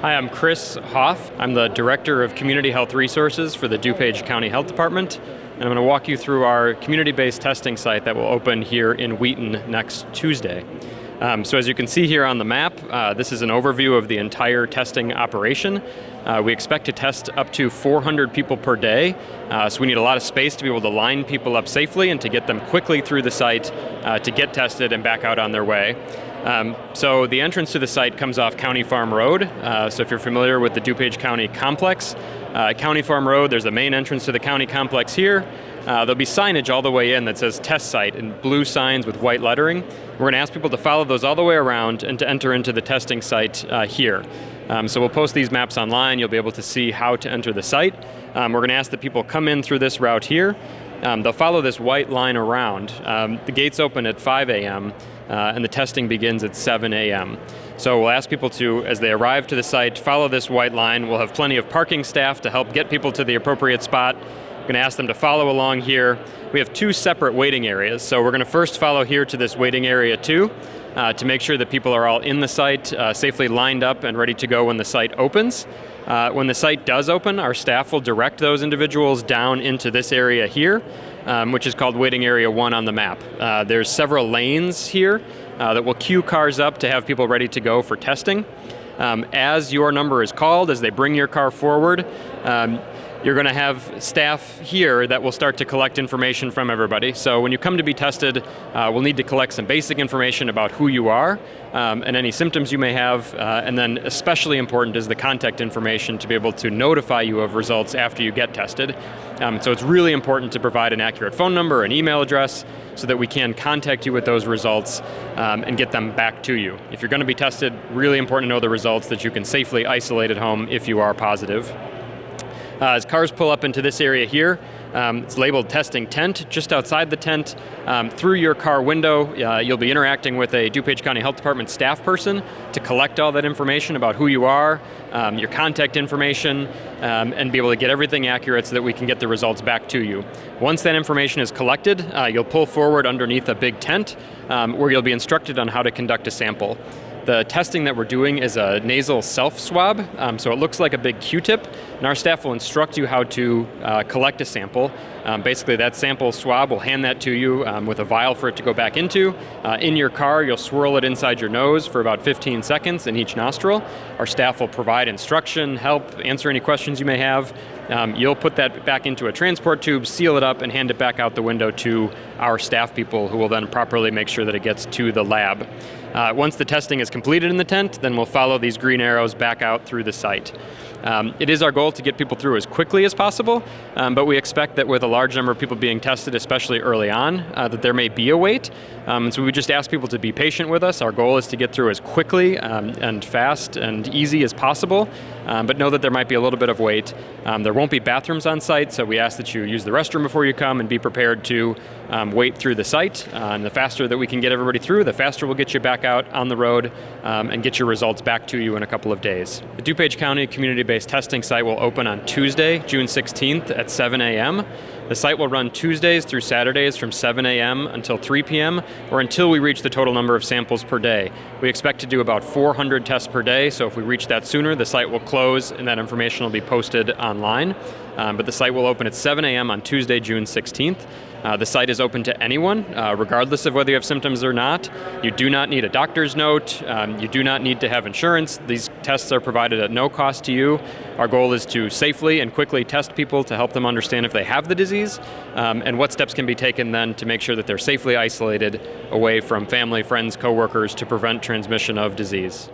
Hi, I'm Chris Hoff. I'm the Director of Community Health Resources for the DuPage County Health Department, and I'm going to walk you through our community-based testing site that will open here in Wheaton next Tuesday. So as you can see here on the map, this is an overview of the entire testing operation. We expect to test up to 400 people per day, so we need a lot of space to be able to line people up safely and to get them quickly through the site to get tested and back out on their way. So the entrance to the site comes off County Farm Road. So if you're familiar with the DuPage County complex, County Farm Road, there's the main entrance to the county complex here. There'll be signage all the way in that says test site in blue signs with white lettering. We're going to ask people to follow those all the way around and to enter into the testing site here. So we'll post these maps online. You'll be able to see how to enter the site. We're going to ask that people come in through this route here. They'll follow this white line around. The gates open at 5 a.m. And the testing begins at 7 a.m. So we'll ask people to, as they arrive to the site, follow this white line. We'll have plenty of parking staff to help get people to the appropriate spot. We're going to ask them to follow along here. We have two separate waiting areas. So we're going to first follow here to this waiting area 2 to make sure that people are all in the site, safely lined up and ready to go when the site opens. When the site does open, our staff will direct those individuals down into this area here, which is called waiting area 1 on the map. There's several lanes here that will queue cars up to have people ready to go for testing. As your number is called, as they bring your car forward, you're going to have staff here that will start to collect information from everybody. So when you come to be tested, we'll need to collect some basic information about who you are and any symptoms you may have. And then especially important is the contact information to be able to notify you of results after you get tested. So it's really important to provide an accurate phone number and email address so that we can contact you with those results and get them back to you. If you're going to be tested, really important to know the results that you can safely isolate at home if you are positive. As cars pull up into this area here, it's labeled testing tent. Just outside the tent, through your car window, you'll be interacting with a DuPage County Health Department staff person to collect all that information about who you are, your contact information, and be able to get everything accurate so that we can get the results back to you. Once that information is collected, you'll pull forward underneath a big tent where you'll be instructed on how to conduct a sample. The testing that we're doing is a nasal self-swab, so it looks like a big Q-tip, and our staff will instruct you how to collect a sample. Basically, that sample swab, will hand that to you with a vial for it to go back into. In your car, you'll swirl it inside your nose for about 15 seconds in each nostril. Our staff will provide instruction, help, answer any questions you may have. You'll put that back into a transport tube, seal it up, and hand it back out the window to our staff people who will then properly make sure that it gets to the lab. Once the testing is completed in the tent, then we'll follow these green arrows back out through the site. It is our goal to get people through as quickly as possible, but we expect that with a large number of people being tested, especially early on, that there may be a wait. So we just ask people to be patient with us. Our goal is to get through as quickly and fast and easy as possible, but know that there might be a little bit of wait. There won't be bathrooms on site, so we ask that you use the restroom before you come and be prepared to wait through the site. And the faster that we can get everybody through, the faster we'll get you back out on the road and get your results back to you in a couple of days. The DuPage County community-based testing site will open on Tuesday, June 16th at 7 a.m. The site will run Tuesdays through Saturdays from 7 a.m. until 3 p.m. or until we reach the total number of samples per day. We expect to do about 400 tests per day, so if we reach that sooner, the site will close and that information will be posted online. But the site will open at 7 a.m. on Tuesday, June 16th. The site is open to anyone, regardless of whether you have symptoms or not. You do not need a doctor's note. You do not need to have insurance. These tests are provided at no cost to you. Our goal is to safely and quickly test people to help them understand if they have the disease and what steps can be taken then to make sure that they're safely isolated away from family, friends, coworkers to prevent transmission of disease.